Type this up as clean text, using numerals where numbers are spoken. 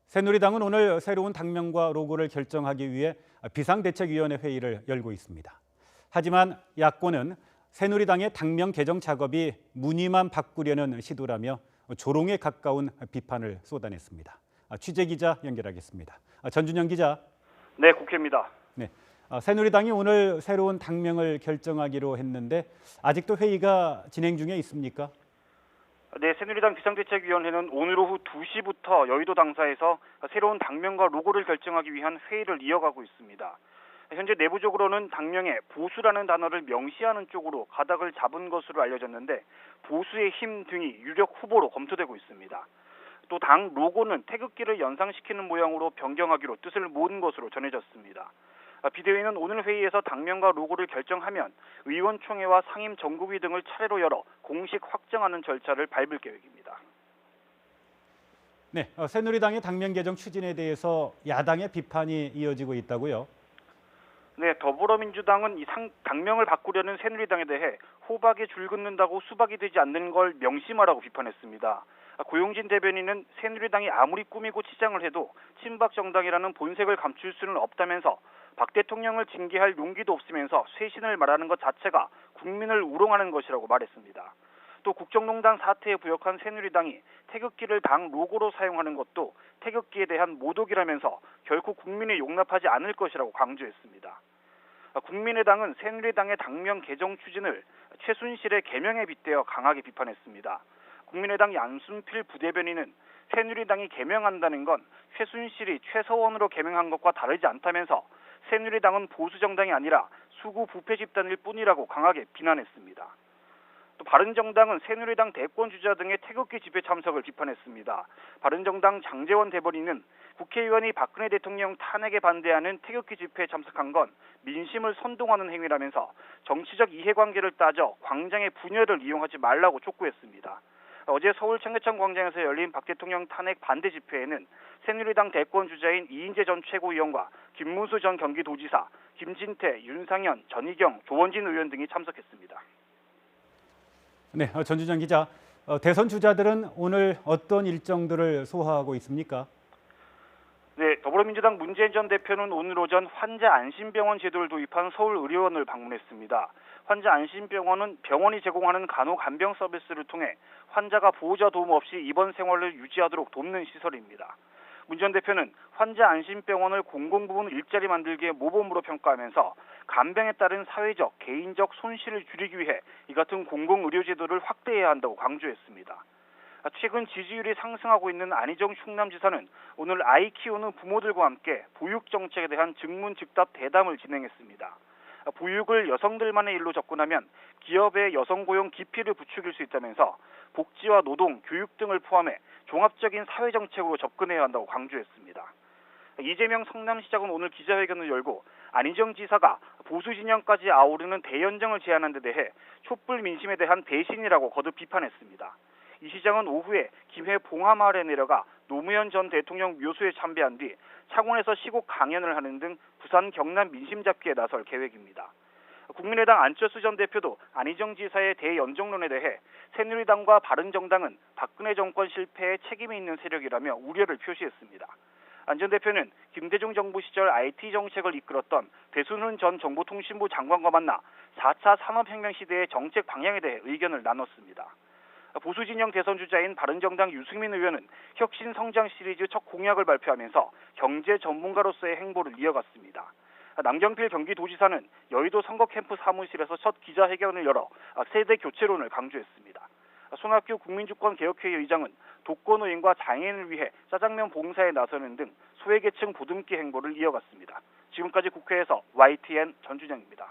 새누리당은 오늘 새로운 당명과 로고를 결정하기 위해 비상대책위원회 회의를 열고 있습니다. 하지만 야권은 새누리당의 당명 개정 작업이 무늬만 바꾸려는 시도라며 조롱에 가까운 비판을 쏟아냈습니다. 취재 기자 연결하겠습니다. 전준영 기자. 네, 국회입니다. 네, 새누리당이 오늘 새로운 당명을 결정하기로 했는데 아직도 회의가 진행 중에 있습니까? 네, 새누리당 비상대책위원회는 오늘 오후 2시부터 여의도 당사에서 새로운 당명과 로고를 결정하기 위한 회의를 이어가고 있습니다. 현재 내부적으로는 당명에 보수라는 단어를 명시하는 쪽으로 가닥을 잡은 것으로 알려졌는데 보수의 힘 등이 유력 후보로 검토되고 있습니다. 또 당 로고는 태극기를 연상시키는 모양으로 변경하기로 뜻을 모은 것으로 전해졌습니다. 비대위는 오늘 회의에서 당명과 로고를 결정하면 의원총회와 상임 정국위 등을 차례로 열어 공식 확정하는 절차를 밟을 계획입니다. 네, 새누리당의 당명 개정 추진에 대해서 야당의 비판이 이어지고 있다고요? 네, 더불어민주당은 당명을 바꾸려는 새누리당에 대해 호박에 줄 긋는다고 수박이 되지 않는 걸 명심하라고 비판했습니다. 고용진 대변인은 새누리당이 아무리 꾸미고 치장을 해도 친박 정당이라는 본색을 감출 수는 없다면서 박 대통령을 징계할 용기도 없으면서 쇄신을 말하는 것 자체가 국민을 우롱하는 것이라고 말했습니다. 또 국정농단 사태에 부역한 새누리당이 태극기를 당 로고로 사용하는 것도 태극기에 대한 모독이라면서 결코 국민이 용납하지 않을 것이라고 강조했습니다. 국민의당은 새누리당의 당명 개정 추진을 최순실의 개명에 빗대어 강하게 비판했습니다. 국민의당 양순필 부대변인은 새누리당이 개명한다는 건 최순실이 최서원으로 개명한 것과 다르지 않다면서 새누리당은 보수정당이 아니라 수구 부패 집단일 뿐이라고 강하게 비난했습니다. 또 바른정당은 새누리당 대권주자 등의 태극기 집회 참석을 비판했습니다. 바른정당 장제원 대변인은 국회의원이 박근혜 대통령 탄핵에 반대하는 태극기 집회에 참석한 건 민심을 선동하는 행위라면서 정치적 이해관계를 따져 광장의 분열을 이용하지 말라고 촉구했습니다. 어제 서울 청계천 광장에서 열린 박 대통령 탄핵 반대 집회에는 새누리당 대권주자인 이인재 전 최고위원과 김문수 전 경기도지사, 김진태, 윤상현, 전희경, 조원진 의원 등이 참석했습니다. 네, 전준영 기자. 대선 주자들은 오늘 어떤 일정들을 소화하고 있습니까? 네, 더불어민주당 문재인 전 대표는 오늘 오전 환자 안심병원 제도를 도입한 서울의료원을 방문했습니다. 환자 안심병원은 병원이 제공하는 간호간병 서비스를 통해 환자가 보호자 도움 없이 입원 생활을 유지하도록 돕는 시설입니다. 문 전 대표는 환자 안심병원을 공공부문 일자리 만들기의 모범으로 평가하면서 간병에 따른 사회적, 개인적 손실을 줄이기 위해 이 같은 공공의료제도를 확대해야 한다고 강조했습니다. 최근 지지율이 상승하고 있는 안희정 충남지사는 오늘 아이 키우는 부모들과 함께 보육정책에 대한 증문즉답 대담을 진행했습니다. 보육을 여성들만의 일로 접근하면 기업의 여성 고용 기피를 부추길 수 있다면서 복지와 노동, 교육 등을 포함해 종합적인 사회정책으로 접근해야 한다고 강조했습니다. 이재명 성남시장은 오늘 기자회견을 열고 안희정 지사가 보수 진영까지 아우르는 대연정을 제안한 데 대해 촛불 민심에 대한 배신이라고 거듭 비판했습니다. 이 시장은 오후에 김해 봉하마을에 내려가 노무현 전 대통령 묘소에 참배한 뒤 창원에서 시국 강연을 하는 등 부산 경남 민심 잡기에 나설 계획입니다. 국민의당 안철수 전 대표도 안희정 지사의 대연정론에 대해 새누리당과 바른정당은 박근혜 정권 실패에 책임이 있는 세력이라며 우려를 표시했습니다. 안 전 대표는 김대중 정부 시절 IT 정책을 이끌었던 배순훈 전 정보통신부 장관과 만나 4차 산업혁명 시대의 정책 방향에 대해 의견을 나눴습니다. 보수 진영 대선 주자인 바른정당 유승민 의원은 혁신 성장 시리즈 첫 공약을 발표하면서 경제 전문가로서의 행보를 이어갔습니다. 남경필 경기도지사는 여의도 선거 캠프 사무실에서 첫 기자회견을 열어 세대 교체론을 강조했습니다. 손학규 국민주권개혁회의 의장은 독거노인과 장애인을 위해 짜장면 봉사에 나서는 등 소외계층 보듬기 행보를 이어갔습니다. 지금까지 국회에서 YTN 전준영입니다.